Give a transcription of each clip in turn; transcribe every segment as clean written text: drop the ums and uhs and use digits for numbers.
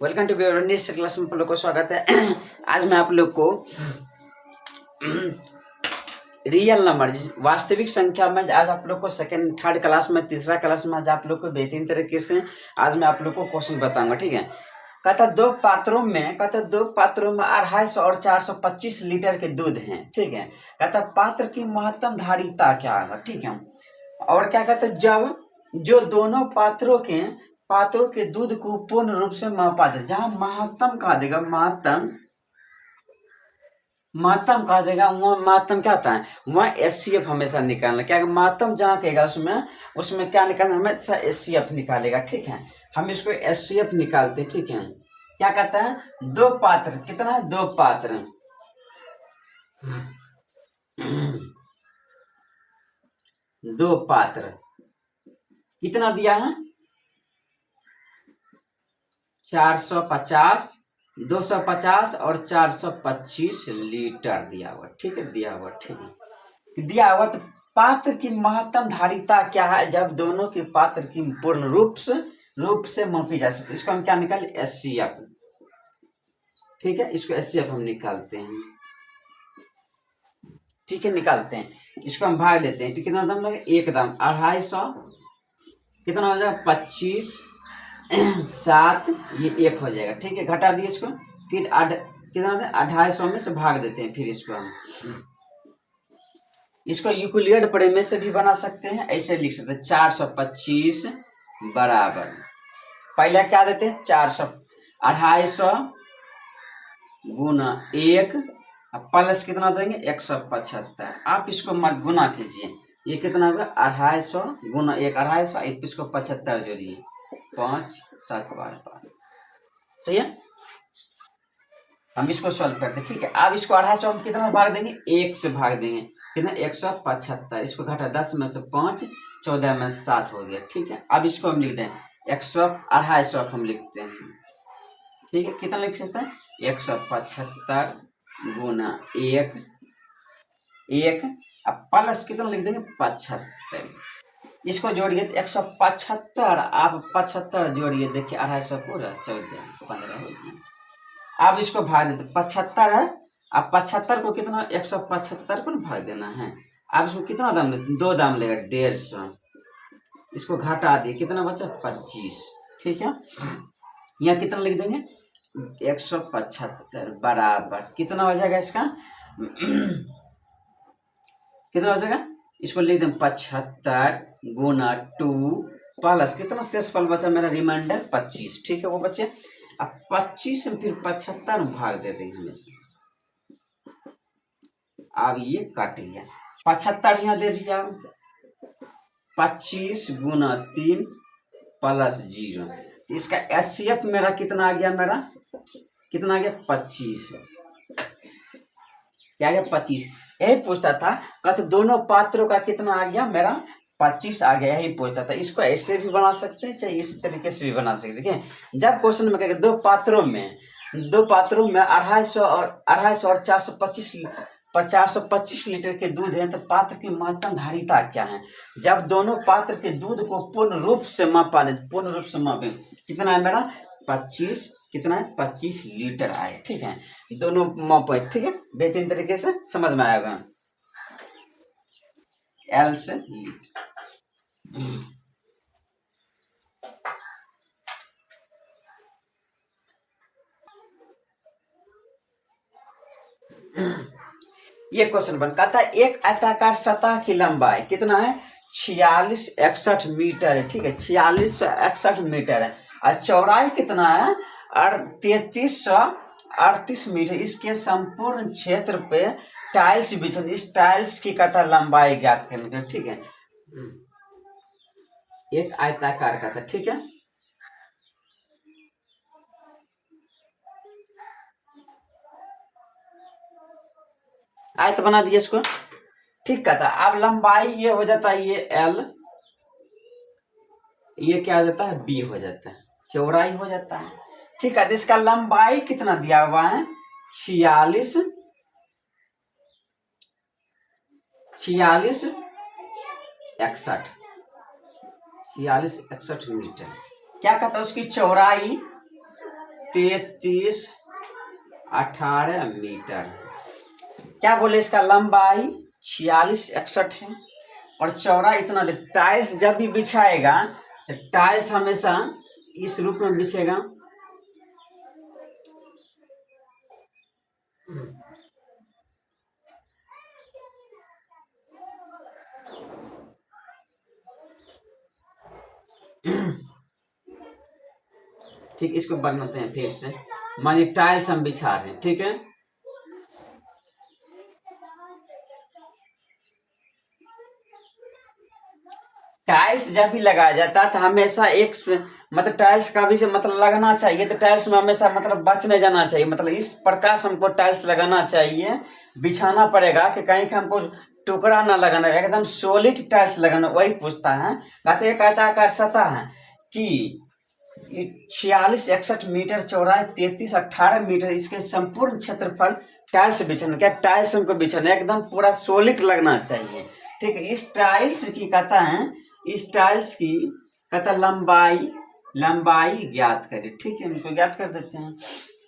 Welcome to next class में आप लोग को स्वागत है। आज मैं आप लोग को रियल नंबर वास्तविक संख्या में आज आप लोग को सेकंड थर्ड क्लास में तीसरा क्लास में आज आप लोग को बेहतरीन तरीके से आज मैं आप लोग को क्वेश्चन बताऊंगा। ठीक है, कहता दो पात्रों में 250 और 425 लीटर के दूध हैं। ठीक है, कहता पात्र की महत्तम धारिता क्या है। ठीक है, और क्या कहता जब जो दोनों पात्रों के दूध को पूर्ण रूप से मापा जाए, जहां महत्तम कहा देगा महत्तम कहा देगा वहाँ महत्तम क्या होता है, वहाँ एचसीएफ हमेशा निकालना। क्या महत्तम जहाँ कहेगा उसमें क्या निकालना, हमेशा एचसीएफ निकालेगा। ठीक है, हम इसको एचसीएफ निकालते। ठीक है, क्या कहता है दो पात्र, कितना है दो पात्र, दो पात्र कितना दिया है 450, 250 और 425 लीटर दिया हुआ। ठीक है, दिया हुआ। ठीक है, दिया हुआ तो पात्र की महत्तम धारिता क्या है, जब दोनों के पात्र की पूर्ण रूप से मापी जा सकती। इसको हम क्या निकाले एचसीएफ। ठीक है, इसको एचसीएफ हम निकालते हैं। ठीक है, निकालते हैं, इसको हम भाग देते हैं। ठीक, कितना दाम लगे एक दाम 250, कितना हो जाएगा 25, 7 ये 1 हो जाएगा। ठीक है, घटा दिए इसको, फिर कितना 250 में से भाग देते हैं। फिर इसको हम इसको यूक्लिड प्रमेय से भी बना सकते हैं, ऐसे लिख सकते हैं 425 बराबर, पहले क्या देते हैं 250 गुना 1 प्लस कितना देंगे 175। आप इसको मत गुना कीजिए, ये कितना होगा 250 गुना 1 250, इसको 75 जोड़िए 5 7 12 सही है। हम इसको सॉल्व करते हैं। ठीक है, अब इसको 250 हम कितना भाग देंगे 1 से भाग देंगे, कितना 175। इसको घटा 10 में से 5 14 में से 7 हो गया। ठीक है, अब इसको हम लिख दें 250 हम लिखते हैं। ठीक है, कितना लिख सकते हैं 175 गुना 1 अब प्लस कितना लिख देंगे 75। इसको जोड़िए 175, आप 75 जोड़िए, देखिए 250 पूरा 14 15 हो गया। अब इसको भाग देते 75 है, अब 75 को कितना 175 को भाग देना है। अब इसको कितना दाम लेते, 2 दाम लेगा 150, इसको घटा दिए कितना बचा 25। ठीक है, यहाँ कितना लिख देंगे 175 बराबर कितना हो जाएगा इसका कितना हो जाएगा, इसको लिख दें 75 गुना 2 प्लस कितना शेष फल बचा मेरा रिमाइंडर 25। ठीक है, वो बचे अब 25 में फिर 75 भाग दे देंगे हमेशा। अब ये कट गया 75 यहाँ दे दिया, 25 गुना 3 प्लस 0, इसका एचसीएफ मेरा कितना आ गया, मेरा कितना आ गया 25। क्या आ गया 25, यही पूछता था। कहते दोनों पात्रों का कितना आ गया मेरा 25 आ गया, यही पूछता था। इसको ऐसे भी बना सकते हैं, चाहे इस तरीके से भी बना सकते हैं। देखिए जब क्वेश्चन में कहेगा दो पात्रों में 250 और 425 लीटर के दूध है, तो पात्र की महत्तम धारिता क्या है, जब दोनों पात्र के दूध को पूर्ण रूप से मापे कितना है मेरा 25, कितना है 25 लीटर आए। ठीक है, दोनों मापे। ठीक है, बेहतरीन तरीके से समझ में आएगा। एल से लीटर, ये क्वेश्चन बन कहता है एक आयताकार सतह की लंबाई कितना है 4661 मीटर है। ठीक है, 4661 मीटर है और चौड़ाई कितना है 3338 मीटर। इसके संपूर्ण क्षेत्र पे टाइल्स बिछन, इस टाइल्स की कहता लंबाई ज्ञात करने। ठीक है, एक आयताकार का था। ठीक है, आयत बना दिया इसको। ठीक कहता, अब लंबाई ये हो जाता है, ये एल, ये क्या हो जाता है बी हो जाता है, चौड़ाई हो जाता है। ठीक है, तो इसका लंबाई कितना दिया हुआ है 46 4661 मीटर। क्या कहता है उसकी चौड़ाई 33 18 मीटर। क्या बोले, इसका लंबाई 46 61 है और चौड़ा इतना। टाइल्स जब भी बिछाएगा तो टाइल्स हमेशा इस रूप में बिछेगा। ठीक, इसको बनाते हैं फिर से। मान लीजिए टाइल्स हम बिछा रहे हैं, ठीक है। टाइल्स जब भी लगाया जाता है तो हमेशा मतलब टाइल्स का भी से मतलब लगना चाहिए, तो टाइल्स में हमेशा मतलब बच नहीं जाना चाहिए। मतलब इस प्रकार से हमको टाइल्स लगाना चाहिए, बिछाना पड़ेगा कि कहीं का हमको टुकड़ा ना लगाना, एकदम सॉलिड टाइल्स लगाना। वही पूछता है, कहते हैं कहता का सतह है कि 46 61 मीटर चौड़ाई 33 18 मीटर, इसके संपूर्ण क्षेत्रफल टाइल्स बिछाना। क्या टाइल्स हमको बिछाना एकदम पूरा सॉलिड लगना चाहिए, ठीक है। इस टाइल्स की कहता है, इस टाइल्स की कहता लंबाई ज्ञात करें, ठीक है। इनको ज्ञात कर देते हैं।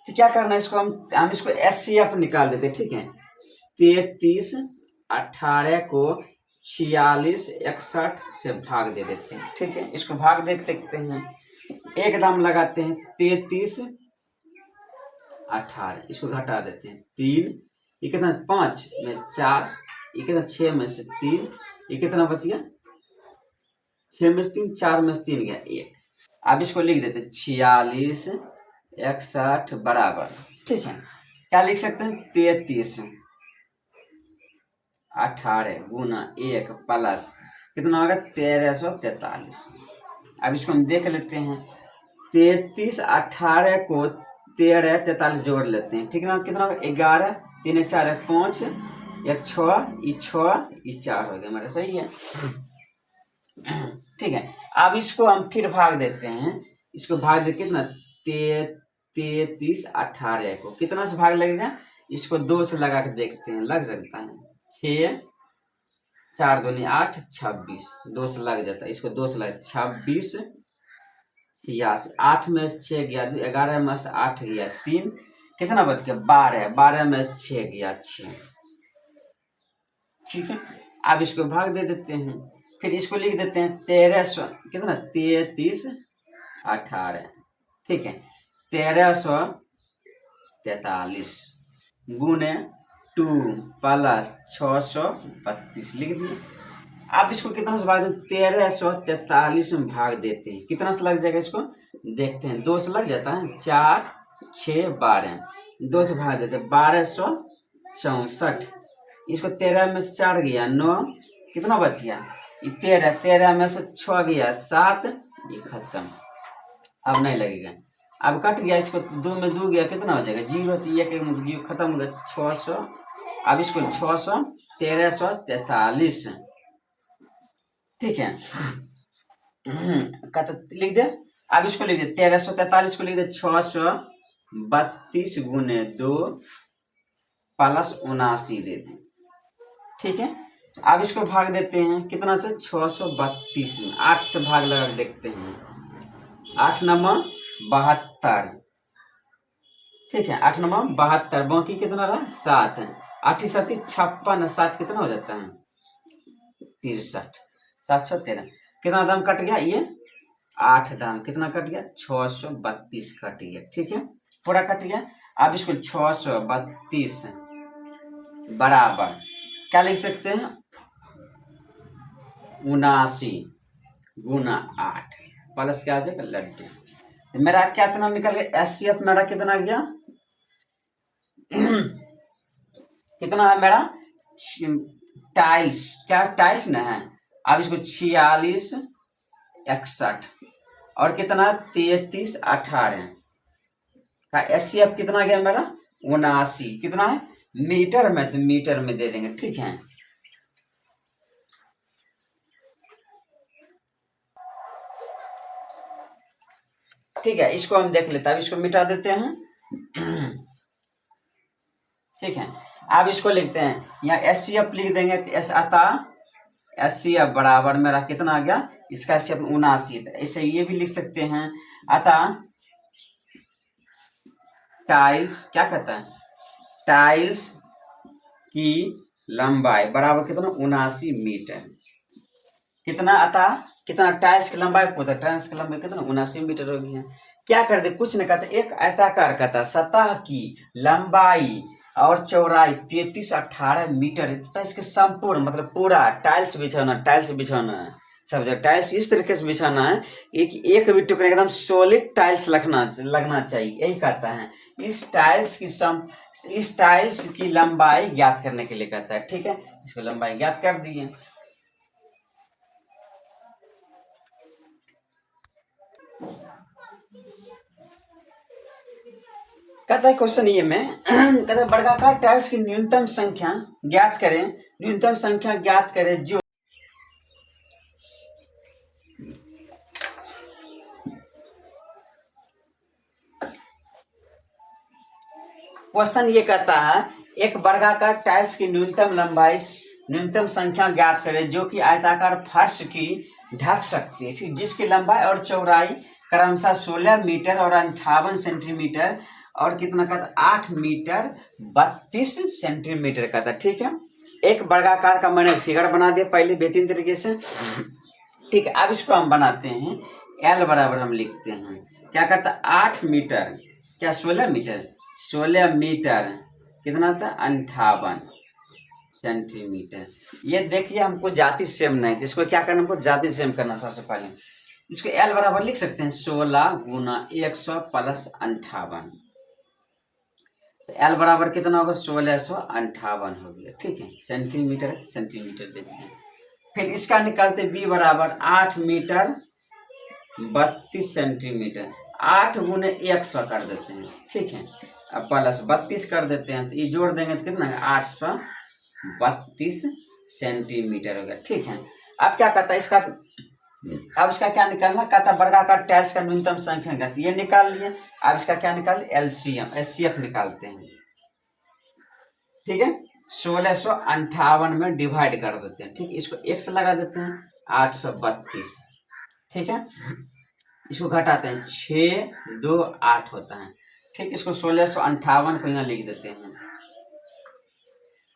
तो क्या करना है, इसको हम इसको SCF निकाल देते हैं, ठीक है। 33 18 को 46 61 से भाग दे देते हैं, ठीक है। इसको भाग देखते हैं, एकदम लगाते हैं 33 18, इसको घटा देते हैं 3, ये कितना 5 में से 4, ये कितना 6 में से 3, ये कितना बच गया 6 में से 3, 4 में से 3 गया 1। अब इसको लिख देते 46 61 बराबर, ठीक है। क्या लिख सकते हैं 33 18 गुना 1 प्लस कितना होगा 1343। अब इसको हम देख लेते हैं, 33 18 को 13 43 जोड़ लेते हैं, ठीक है ना। कितना होगा 11 3 4 5 1 6 ये 4 हो गया हमारा, सही है। ठीक है, अब इसको हम फिर भाग देते हैं। इसको भाग दे कितना 33 18 को कितना से भाग लगेगा, इसको 2 से लगा के देखते हैं, लग सकता है 6 4 दूनी 8 26, 2 से लग जाता है। इसको 2 से लग 26 86, 8 में से 6 गया 11 में से 8 गया 3, कितना बच गया 12, 12 में से 6 गया 6, ठीक है। अब इसको भाग दे देते हैं, फिर इसको लिख देते हैं 1300 कितना 33 18, ठीक है। 1343 गुने 2 प्लस 632 लिख दिए। अब इसको कितना से भाग दें 1343 में भाग देते हैं, कितना से लग जाएगा इसको देखते हैं। 2 से लग जाता है 4 6 12, 2 से भाग देते हैं 1264। इसको 13 में से 4 गया 9, कितना बच गया 13, 13 में से 6 गया 7, ये खत्म, अब नहीं लगेगा। अब कट गया, इसको 2 में 2 गया कितना हो जाएगा 0, तो ये जीरो खत्म हो गया 600। अब इसको 600 1343, ठीक है। लिख दे। अब इसको लिख दे 1343 को लिख दे 632 गुने 2 प्लस 79 दे दे, ठीक है। अब इसको भाग देते हैं कितना से 632 में, 8 से भाग लगा देखते हैं, 8 नंबर 72, ठीक है। 8 नंबर 72, बाकी कितना रहा 7, 8 7 56, 7 कितना हो जाता है 63, 713, कितना दाम कट गया ये 8 दाम, कितना कट गया 632 कट गया, ठीक है, पूरा कट गया। अब इसको 632 बराबर क्या लिख सकते हैं 79 गुना 8 प्लस क्या आ जाएगा लड्डू। तो मेरा क्या इतना निकल गया SCF मेरा कितना गया कितना है मेरा टाइल्स, क्या टाइल्स ना है। अब इसको 46 61 और कितना 33 18 का SCF कितना गया मेरा 79, कितना है मीटर में, तो मीटर में दे देंगे, ठीक है। ठीक है, इसको हम देख लेते हैं, अब इसको मिटा देते हैं, ठीक है। अब इसको लिखते हैं, यहाँ SCF लिख देंगे तो अतः SCF बराबर मेरा कितना आ गया, इसका SCF 79, ऐसे ये भी लिख सकते हैं। अतः टाइल्स क्या कहता है, टाइल्स की लंबाई बराबर कितना 79 मीटर। कितना आता, कितना टाइल्स की लंबाई पूछता, टाइल्स की लंबाई कितना 79 मीटर होगी है। क्या कर दे, कुछ नहीं कहते, एक आयताकार कहता सतह की लंबाई और चौड़ाई 33-18 मीटर तथा इसके संपूर्ण मतलब पूरा टाइल्स बिछाना, टाइल्स बिछाना है सब जगह, टाइल्स इस तरीके से बिछाना है एक भी टुकड़े एकदम सॉलिड टाइल्स लगना चाहिए, यही कहता है। इस टाइल्स की लंबाई ज्ञात करने के लिए कहता है। ठीक है, इसको लंबाई ज्ञात कर दिए। कहता है क्वेश्चन ये में कहता है वर्गाकार टाइल्स की न्यूनतम संख्या ज्ञात करें, न्यूनतम संख्या ज्ञात करें जो क्वेश्चन ये कहता है एक वर्गाकार टाइल्स की न्यूनतम संख्या ज्ञात करें जो कि आयताकार फर्श की ढक सकती है, ठीक, जिसकी लंबाई और चौड़ाई क्रमशः 16 मीटर और 58 सेंटीमीटर और कितना कहता 8 मीटर 32 सेंटीमीटर का था। ठीक है, एक वर्गाकार का मैंने फिगर बना दिया पहले बेहतरीन तरीके से। ठीक है, अब इसको हम बनाते हैं, एल बराबर हम लिखते हैं क्या कहता 8 मीटर क्या 16 मीटर कितना था 58 सेंटीमीटर। ये देखिए हमको जाति सेम नहीं, इसको क्या करना, हमको जाति सेम करना। सबसे पहले इसको एल बराबर लिख सकते हैं 16 गुना 100 प्लस 58, तो एल बराबर कितना होगा 1658 हो गया। ठीक है, सेंटीमीटर देते हैं। फिर इसका निकालते बी बराबर 8 मीटर 32 सेंटीमीटर, 8 गुने 100 कर देते हैं। ठीक है, अब प्लस 32 कर देते हैं, तो ये जोड़ देंगे तो कितना 832 सेंटीमीटर हो गया। ठीक है, अब क्या कहता है इसका, अब इसका क्या निकालना कहता वर्गाकार टाइल्स का न्यूनतम संख्या कहती है, ये निकाल लिए। अब इसका क्या निकाल एलसीएम एचसीएफ निकालते हैं। ठीक है, 1658 में डिवाइड कर देते हैं। ठीक, इसको 1 से लगा देते हैं 832। ठीक है, इसको घटाते हैं 6 2 8 होता है। ठीक, इसको 1658 को यहाँ लिख देते हैं।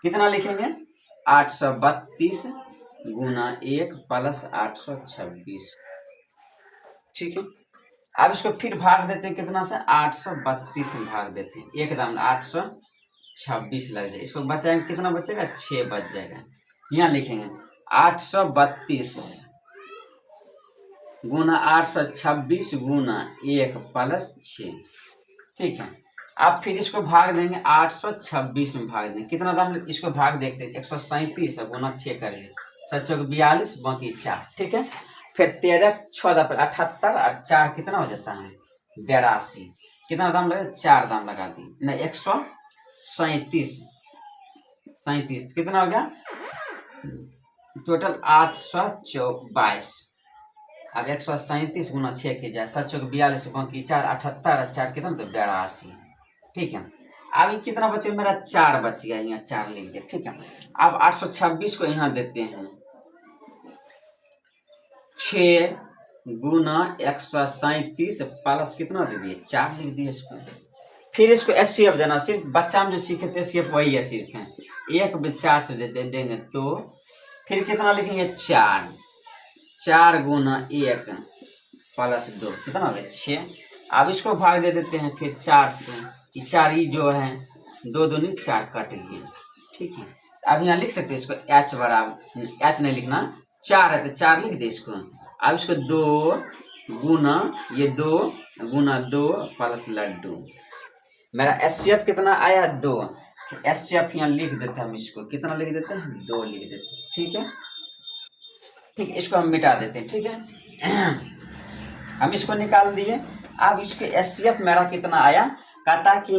कितना लिखेंगे 832 गुना 1 प्लस 826। ठीक है, अब इसको फिर भाग देते हैं कितना से 832 में भाग देते हैं, एकदम 826 लग जाए। इसको बचाएंगे कितना बचेगा 6 बच जाएगा। यहाँ लिखेंगे 832 गुना 826 गुना 1 प्लस 6। ठीक है, आप फिर इसको भाग देंगे 826 में भाग देंगे, कितना दाम इसको भाग देखते हैं 137 गुना 6 करेंगे 7 42 बाकी 4। ठीक है, फिर 13 14 पर 78 और 4 कितना हो जाता है 82। कितना दाम लगा 4 दाम लगा दी ना 137 कितना हो गया टोटल 822। अब 137 गुना 6 की जाए 7 42 बाकी 4 78 और 4 कितना तो 82। ठीक है, अब ये कितना बचे मेरा 4 बच गया, यहाँ 4 लिख दिया। ठीक है, अब 826 को यहाँ देते हैं 6 गुना 137 प्लस कितना दे दिए 4 लिख दिए इसको। फिर इसको एचसीएफ देना, सिर्फ बच्चा में जो सीखे थे एचसीएफ वही है, सिर्फ है 1 में 4 से देंगे तो फिर कितना लिखेंगे 4 गुना 1 प्लस 2 कितना हो गया 6। अब इसको भाग दे देते हैं फिर 4 से, 4 ही जो है 2 दूनी 4 कट गए। ठीक है, अब यहाँ लिख सकते हैं इसको एच बराबर, एच नहीं लिखना 4 है तो 4 लिख दे इसको। अब इसको 2 गुना ये 2 गुना 2 प्लस लड्डू, मेरा एचसीएफ कितना आया 2। एचसीएफ यहाँ लिख देते हैं हम, इसको कितना लिख देते हैं 2 लिख देते हैं। ठीक है, ठीक है, इसको हम मिटा देते हैं। ठीक है, हम इसको निकाल दिए। अब इसके एचसीएफ मेरा कितना आया कहता कि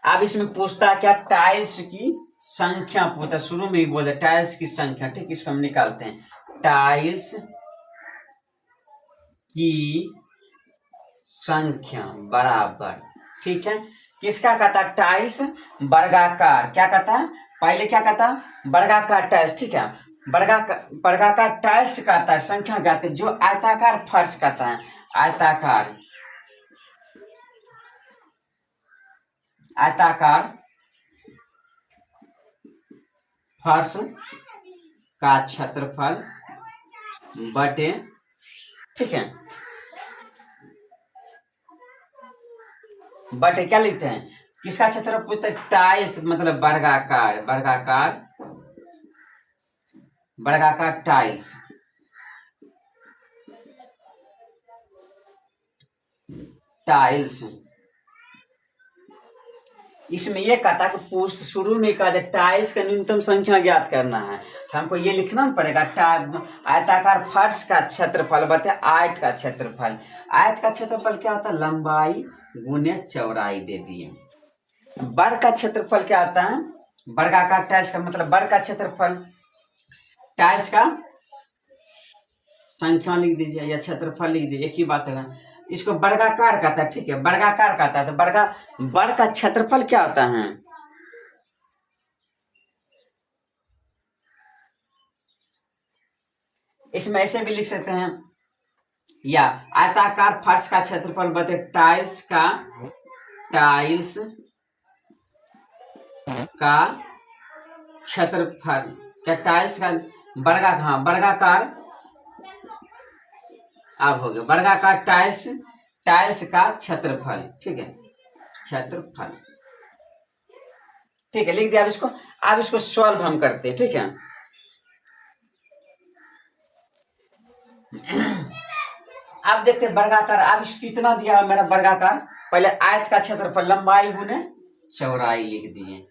अब इसमें पूछता है क्या टाइल्स की संख्या पूछता, शुरू में ही बोलते टाइल्स की संख्या। ठीक, इसको हम निकालते हैं टाइल्स की संख्या बराबर, ठीक है। किसका कहता है? टाइल्स वर्गाकार। क्या कहता है? पहले क्या कहता है? वर्गाकार टाइल्स, ठीक है। वर्गाकार टाइल्स कहता है, संख्या कहते हैं। जो आयताकार फर्श कहता है, आयताकार आयताकार फर्श का क्षेत्रफल बटे, ठीक है, बटे क्या लिखते हैं? किसका क्षेत्रफल पूछते हैं? टाइल्स मतलब वर्गाकार, वर्गाकार वर्गाकार टाइल्स, टाइल्स। इसमें ये कहता है कि पूछ शुरू में कहा टाइल्स का न्यूनतम संख्या ज्ञात करना है, तो हमको ये लिखना पड़ेगा। आयताकार फर्श का क्षेत्रफल बते आयत का क्षेत्रफल। आयत का क्षेत्रफल क्या होता है? लंबाई गुने चौड़ाई दे दिए। वर्ग का क्षेत्रफल क्या होता है? वर्गाकार टाइल्स का मतलब वर्ग का क्षेत्रफल, टाइल्स का संख्या लिख दीजिए या क्षेत्रफल लिख दीजिए, एक ही बात है। इसको वर्गाकार कहता है, ठीक है, वर्गाकार कहता है। तो वर्ग का क्षेत्रफल क्या होता है? इसमें ऐसे भी लिख सकते हैं, या आयताकार फर्श का क्षेत्रफल बते टाइल्स का क्षेत्रफल, क्या टाइल्स का वर्गाकार, अब हो गया वर्गाकार टाइल्स का क्षेत्रफल, ठीक है, क्षेत्रफल, ठीक है, लिख दिया। अब इसको सॉल्व हम करते हैं, ठीक है। अब देखते हैं वर्गाकार। अब कितना दिया मेरा वर्गाकार? पहले आयत का क्षेत्रफल लंबाई गुने चौड़ाई लिख दिए।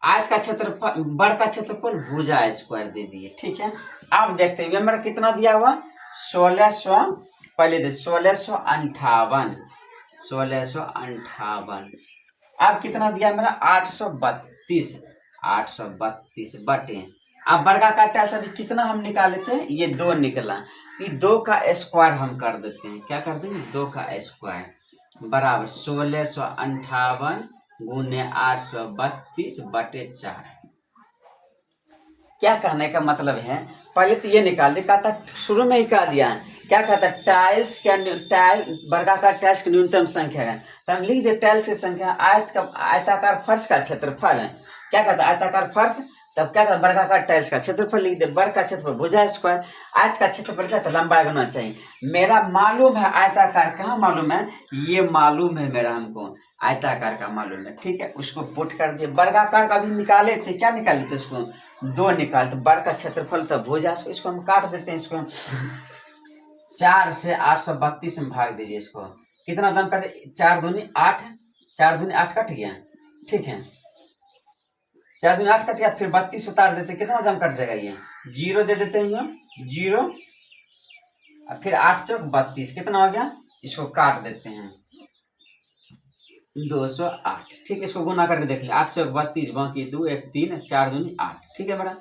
आयत का क्षेत्रफल, वर्ग का क्षेत्रफल भुजा स्क्वायर दे दिए, ठीक है। अब देखते हैं मेरा कितना दिया हुआ? 1600, पहले दे 1658, 1658। अब कितना दिया मेरा? 832, 832 बटे, अब वर्गाकार टाइल्स अभी कितना हम निकाले थे? ये 2 निकला। ये 2 का स्क्वायर हम कर देते हैं। क्या कर देंगे? 2 का स्क्वायर बराबर 1658 गुने 832 बटे 4। क्या कहने का मतलब है? पहले तो ये निकाल दे, कहता शुरू में ही कह दिया है। क्या कहता है? वर्गाकार टाइल्स की न्यूनतम संख्या है, तो हम लिख दे टाइल्स की संख्या आयताकार फर्श का क्षेत्रफल है। क्या कहता है? आयताकार फर्श, तब क्या कहता है? वर्गाकार टाइल्स का क्षेत्रफल लिख दे। वर्ग का क्षेत्रफल भुजा स्क्वायर, आयत का क्षेत्रफल क्या था? लंबाई होना चाहिए। मेरा मालूम है आयताकार, कहाँ मालूम है? ये मालूम है मेरा, हमको आयताकार का मालूम है, ठीक है। उसको पुट कर दिए। वर्गाकार का भी निकाले थे, क्या निकाले थे? उसको 2 निकाल, तो वर्ग का क्षेत्रफल तो भुजा, इसको हम काट देते हैं। इसको 4 से 832 में भाग दीजिए। इसको कितना दाम कर? 4 दूनी 8, 4 दूनी 8 कट गया, ठीक है, 4 दूनी 8 कट गया। फिर 32 उतार देते, कितना दाम कट जाएगा? ये 0 दे देते हैं, 0, फिर 8 चौक 32, कितना हो गया? इसको काट देते हैं, 208, ठीक है। इसको गुना करके देख लिया, 8 चौक 32, बाकी 2 1 3 4 दूनी 8, ठीक है मेरा।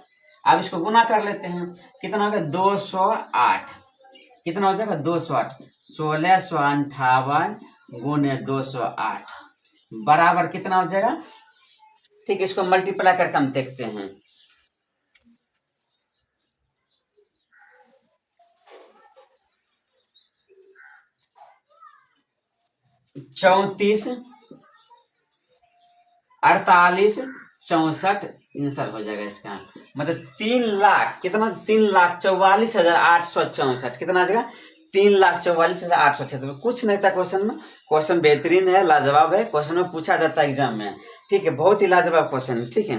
अब इसको गुना कर लेते हैं, कितना हो गया? 208, कितना हो जाएगा? 208, 1658 गुने 208 बराबर कितना हो जाएगा? ठीक है, इसको मल्टीप्लाई करके हम देखते हैं। 34 48 64 आंसर हो जाएगा इसका। मतलब 3 लाख, कितना? 3,44,864, कितना आ जाएगा? 3,44,876। कुछ नहीं था क्वेश्चन में। क्वेश्चन बेहतरीन है, लाजवाब है। क्वेश्चन में पूछा जाता है एग्जाम में, ठीक है, बहुत ही लाजवाब क्वेश्चन, ठीक है।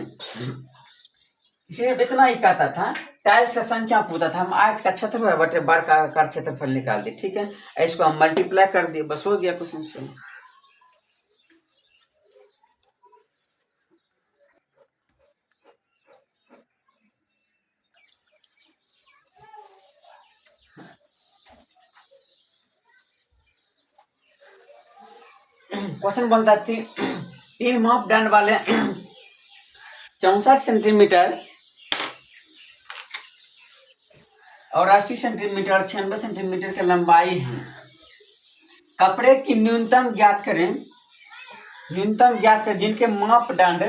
इसलिए इतना ही कहता था, टाइल्स का संख्या पूछता था, हम आयत का क्षेत्रफल बटे वर्ग का क्षेत्रफल निकाल दिए, ठीक है। इसको हम मल्टीप्लाई कर दिए, बस हो गया क्वेश्चन। क्वेश्चन बोलता है 3 मापदंड वाले 64 सेंटीमीटर और 80 सेंटीमीटर 96 सेंटीमीटर की लंबाई है। कपड़े की न्यूनतम ज्ञात करें न्यूनतम ज्ञात कर जिनके मापदंड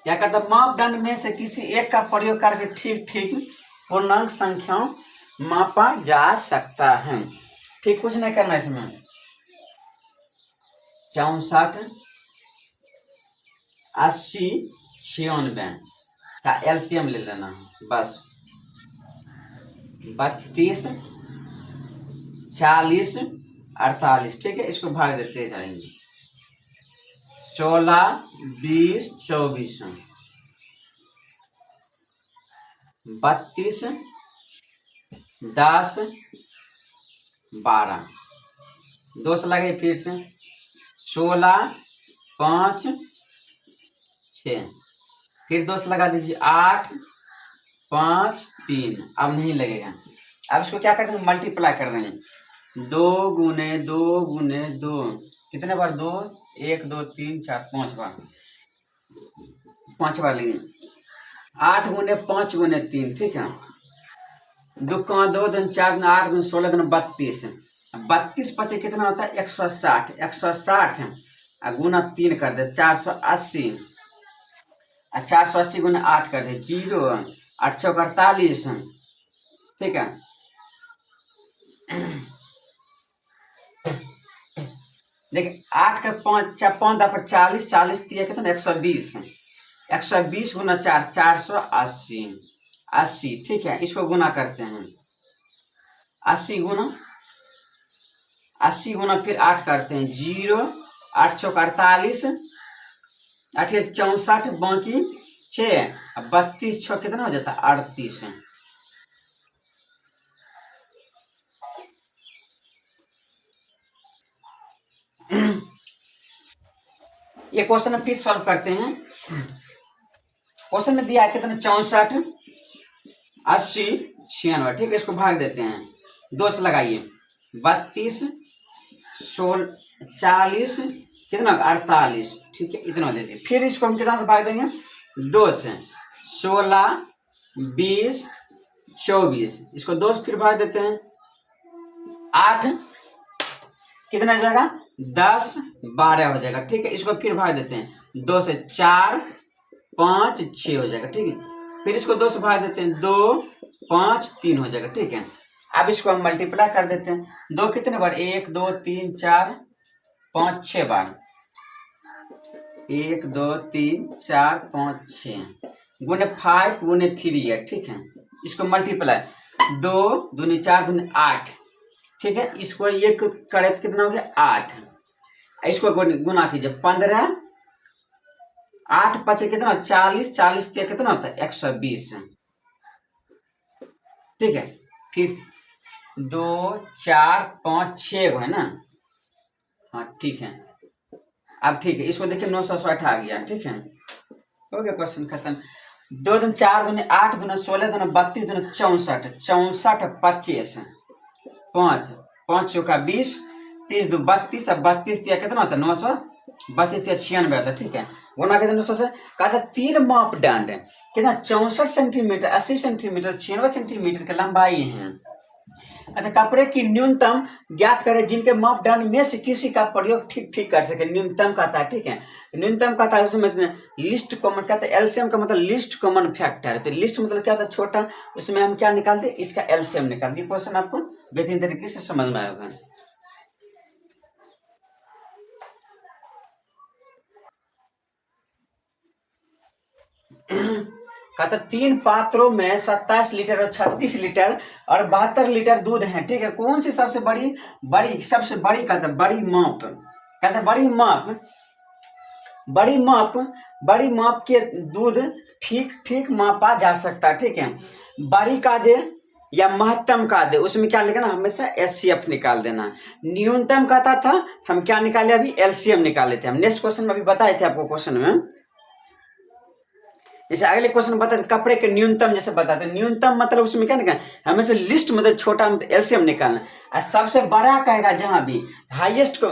क्या करता है, मापदंड में से किसी एक का प्रयोग करके ठीक ठीक पूर्णांक संख्याओं मापा जा सकता है। ठीक, कुछ नहीं करना इसमें। 64, 80, 96 का एलसीएम ले लेना बस। 32, 40, 48, ठीक है, इसको भाग देते जाएंगे। 16, 20, 24, 32, 10, 12, 2 से लगे फिर से 16, 5, 6, फिर 2 से लगा दीजिए 8, 5, 3, अब नहीं लगेगा। अब इसको क्या करते हैं, मल्टीप्लाई कर रहे हैं। 2 गुने 2 गुने 2, कितने बार 2, 1 2 3 4 5 बार, 5 बार लेंगे। 8 गुने 5 गुने 3, ठीक है। 2 2 2 4 8 2 16 2 32, 32 पचे कितना होता है 160, 160 है गुना 3 कर दे 480, 480 गुना 8 कर दे 0, 8 चौक 48, ठीक है। देखिए 8 का 5 5 40, 40 दिया कितना 120, 120 गुना 4 480, 80, ठीक है। इसको गुना करते हैं 80 गुना 80 गुना फिर 8 करते हैं 0, 8 चौक 48, 8 64, बाकी 6, 32 छः कितना हो जाता है 38। ये क्वेश्चन फिर सॉल्व करते हैं। क्वेश्चन में दिया है कितना 64, 80, 96, ठीक है। इसको भाग देते हैं 2 से लगाइए 32, 16, 40, कितना 48, ठीक है, इतना दे दिए। फिर इसको हम कितना से भाग देंगे 2 से 16, 20, 24, इसको 2 से फिर भाग देते हैं 8, कितना हो जाएगा 10, 12 हो जाएगा, ठीक है। इसको फिर भाग देते हैं 2 से 4, 5, 6 हो जाएगा, ठीक है। फिर इसको 2 से भाग देते हैं 2, 5, 3 हो जाएगा, ठीक है। अब इसको हम मल्टीप्लाई कर देते हैं 2 कितने बार 1 2 3 4 5 6 बार, 1 2 3 4 5 6 गुने 5 गुने 3 है, ठीक है। इसको मल्टीप्लाई 2 दूनी 4 दूनी 8, ठीक है। इसको ये करे तो कितना हो गया 8, इसको गुना कीजिए 15, 8 पचे कितना 40, 40 दिया कितना होता है 120, ठीक है। फिर 2 4 5 6 है ना, हाँ ठीक है। अब ठीक है, इसको देखिए 960 आ गया, ठीक है, हो गया क्वेश्चन खत्म। 2 दूनी 4 दूनी 8 दूनी 16 दूनी 32 दूनी 64, 64 25, 5 5 चौका 20, 30 2 32, अब 32 दिया कितना होता है 932 दिया 96 होता है, ठीक है। गुना कितना 900 से कहता 3 मापदंड कितना 64 सेंटीमीटर, 80 सेंटीमीटर, 96 सेंटीमीटर की लंबाई है। अच्छा, कपड़े की न्यूनतम ज्ञात करें जिनके मापदंड में से किसी का प्रयोग ठीक ठीक कर सके। न्यूनतम कहता है, ठीक है, न्यूनतम कहता है उसमें लिस्ट कॉमन कहता है, एलसीएम का मतलब लिस्ट कॉमन फैक्टर, तो लिस्ट मतलब क्या होता है छोटा, उसमें हम क्या निकाल दे इसका एलसीएम निकाल दिए। क्वेश्चन आपको बेहतरीन तरीके से समझ में आएगा। कहता 3 पात्रों में 27 लीटर और 36 लीटर और 72 लीटर दूध है, ठीक है। कौन सी सबसे बड़ी सबसे बड़ी कहता बड़ी माप, कहता बड़ी माप के दूध ठीक ठीक मापा जा सकता है, ठीक है। बड़ी का दे या महत्तम का दे, उसमें क्या लिखना हमेशा एचसीएफ निकाल देना। न्यूनतम कहता था हम क्या निकाले अभी एलसीएम निकाले थे हम, नेक्स्ट क्वेश्चन में अभी बताए थे आपको। क्वेश्चन में जैसे अगले क्वेश्चन बताते कपड़े के न्यूनतम, जैसे बताते न्यूनतम मतलब उसमें क्या निकालना हमें से लिस्ट मतलब छोटा मतलब एलसीएम निकालना, और सबसे बड़ा कहेगा जहां भी हाईएस्ट को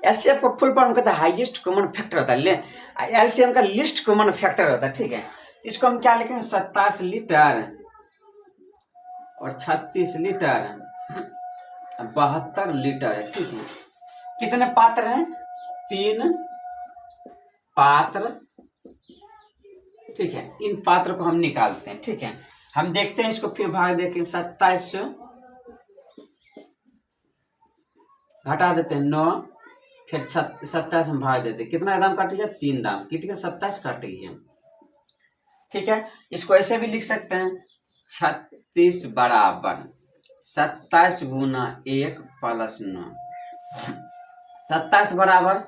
एचसीएफ को फुल फॉर्म कहता है हाईएस्ट कॉमन फैक्टर होता है, एलसीएम का लिस्ट कॉमन फैक्टर होता है, ठीक है। इसको हम क्या लिखेंगे 27 लीटर और 36 लीटर 72 लीटर है, ठीक है। कितने पात्र हैं 3 पात्र, ठीक है, इन पात्र को हम निकालते हैं। ठीक है, हम देखते हैं इसको, फिर भाग देके 27 घटा देते हैं 9, फिर 27 में भाग देते हैं, कितना दाम काट गया, 3 दाम, कितना 27 काट गया। ठीक है, इसको ऐसे भी लिख सकते हैं 36 बराबर 27 गुना 1 प्लस 9, 27 बराबर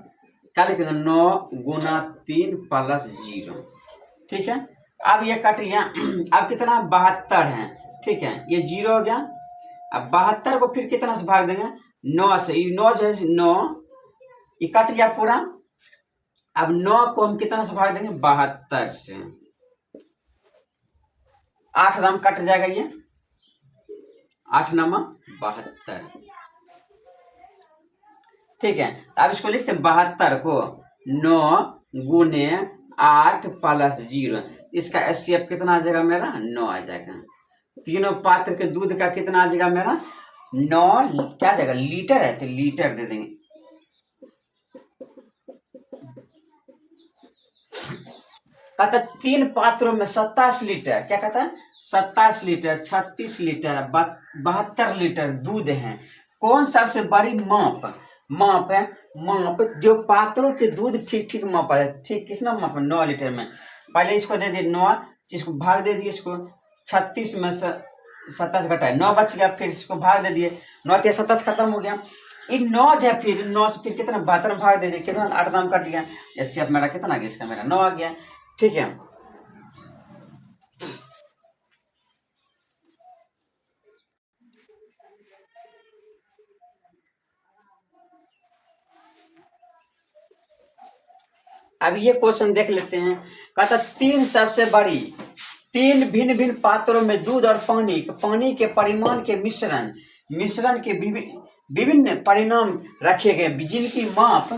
क्या लिखेंगे, 9 गुना 3 प्लस 0। ठीक है, अब ये कट गया, अब कितना 72 है। ठीक है, ये 0 हो गया। अब 72 को फिर कितना से भाग देंगे, 9 से, 9 जो है 9, ये कट गया पूरा। अब 9 को हम कितना से भाग देंगे, 72 से, 8 दाम कट जाएगा, ये 8 9 72। ठीक है, अब इसको लिखते हैं 72 को 9 गुने 8 प्लस 0, इसका एचसीएफ कितना आ जाएगा मेरा, 9 आ जाएगा। तीनों पात्र के दूध का कितना आ जाएगा मेरा, 9 क्या आ जाएगा, लीटर है तो लीटर दे देंगे। कहता 3 पात्रों में 27 लीटर, क्या कहता है, 27 लीटर, 36 लीटर, 72 लीटर दूध है। कौन सबसे बड़ी माप है, माप जो पात्रों के दूध ठीक ठीक माप है, ठीक कितना माप है, 9 लीटर में। पहले इसको दे दिए 9, इसको भाग दे दिए, इसको 36 में से 27 घटाए 9 बच गया, फिर इसको भाग दे दिए, 9 के 27 खत्म हो गया। इन 9 जो है, फिर 9 से फिर कितना 72 में भाग दे दिए, कितना 8 दाम कट गया, इससे अब मेरा कितना आ गया, इसका मेरा 9 आ गया। ठीक है, अब ये क्वेश्चन देख लेते हैं। कहता 3 सबसे बड़ी, 3 भिन्न भिन्न पात्रों में दूध और पानी के परिमाण के मिश्रण के विभिन्न परिणाम रखे गए, जिनकी माप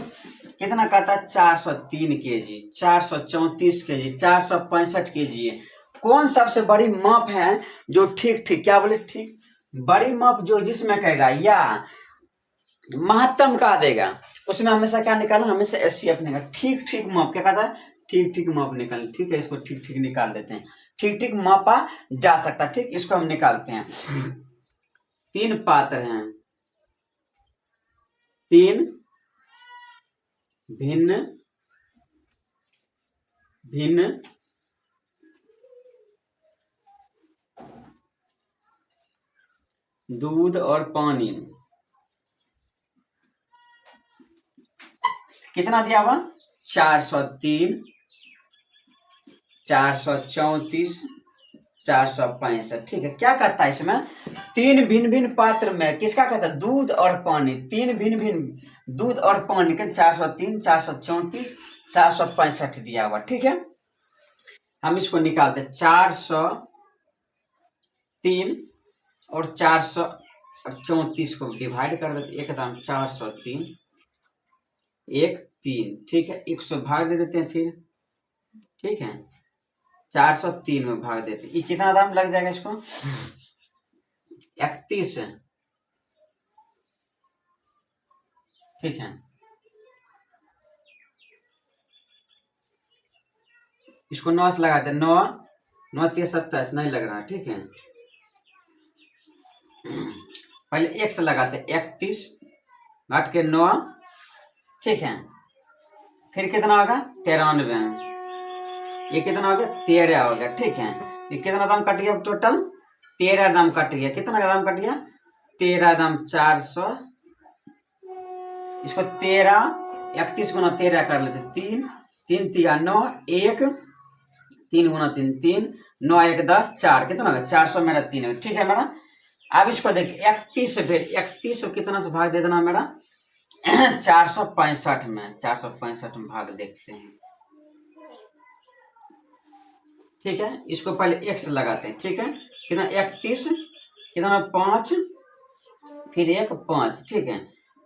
कितना कहता है, 403 केजी, 434 केजी, 465 केजी है। कौन सबसे बड़ी माप है जो ठीक ठीक, क्या बोले, ठीक बड़ी माप जो जिसमें कहेगा या महत्तम का देगा, उसमें हमेशा क्या निकालना, हमेशा एचसीएफ निकाल, ठीक ठीक माप, क्या कहता है, ठीक ठीक माप निकाल। ठीक है, इसको ठीक ठीक निकाल देते हैं, ठीक ठीक मापा जा सकता है। ठीक, इसको हम निकालते हैं। 3 पात्र हैं, 3 भिन्न भिन्न दूध और पानी, कितना दिया हुआ, 403, 434, 465। ठीक है, क्या कहता है इसमें, 3 भिन्न भिन्न पात्र में, किसका कहता है, दूध और पानी, 3 भिन्न भिन्न दूध और पानी के 403, 434, 465 दिया हुआ। ठीक है, हम इसको निकालते, 403 और 434 को डिवाइड कर देते, एकदम 403 1 3। ठीक है, 100 भाग दे देते हैं फिर। ठीक है, 403 में भाग देते, ये कितना दाम लग जाएगा इसको, 31। ठीक है, इसको 9 से लगाते, 9 9 3 27 नहीं लग रहा। ठीक है, पहले 1 से लगाते, 31 घट के 9। ठीक है, फिर कितना होगा, 93, ये कितना हो गया, 13 हो गया। ठीक है, ये कितना दाम कट गया, टोटल 13 दाम कट गया, कितना का दाम कट गया, 13 दाम 400, इसको 13 31 गुना 13 कर लेते, 3 3 3 9 1 3 गुना 3 3 9 1 10 4, कितना होगा, 400 मेरा 3 है। ठीक है मेरा, अब इसको देखिए 31 को कितना से भाग दे देना मेरा, 465 में, 465 में भाग देखते हैं। ठीक है, इसको पहले x लगाते हैं। ठीक है, कितना 31, कितना 5, फिर 1 5। ठीक है,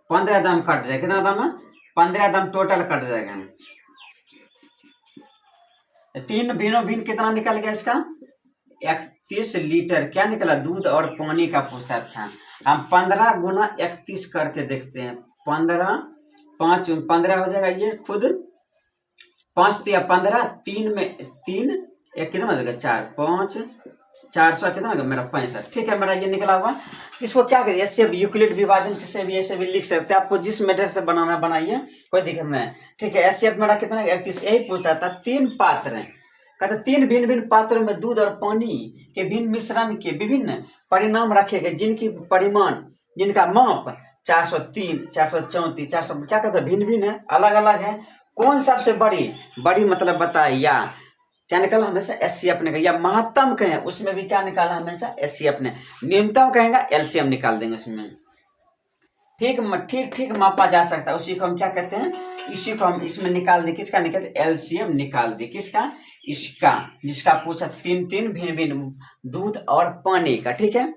15 दाम कट जाएगा, कितना दाम है, 15 दाम टोटल कट जाएगा। 3 भिन्न भिन्न कितना निकल गया इसका, 31 लीटर क्या निकला, दूध और पानी का पूछता था। हम 15 गुना 31 करके देखते हैं, 15 5 15 हो जाएगा, ये खुद 5 तिया 15, 3 में 3 एक कितना हो जाएगा 4, 5 400 कितना होगा मेरा 65। ठीक है, मेरा ये निकला हुआ। इसको क्या करिए, ऐसे भी यूक्लिड विभाजन से भी ऐसे भी लिख सकते हैं, आपको जिस मेथड से बनाना बनाइए, कोई दिक्कत नहीं। ठीक है, ऐसे मेरा कितना 31। यही पूछता था 3 पात्र हैं, कहते 3 भिन्न भिन्न पात्रों में दूध और पानी के भिन्न मिश्रण के विभिन्न परिणाम रखे गए, जिनकी परिमाण जिनका माप 403, 434, 400 क्या कहते हैं भिन्न भिन्न है, अलग अलग है। कौन सबसे बड़ी बड़ी मतलब बताए, या क्या निकाला हमेशा एचसीएफ ने, या महत्तम कहें उसमें भी क्या निकाला हमेशा एचसीएफ ने, न्यूनतम कहेंगे एलसीएम निकाल देंगे उसमें। ठीक ठीक ठीक मापा जा सकता है, उसी को हम क्या कहते हैं, इसी को हम इसमें निकाल दे, किसका निकालते एलसीएम निकाल दे, किसका, इसका, जिसका पूछा 3 भिन्न भिन्न दूध और पानी का। ठीक है।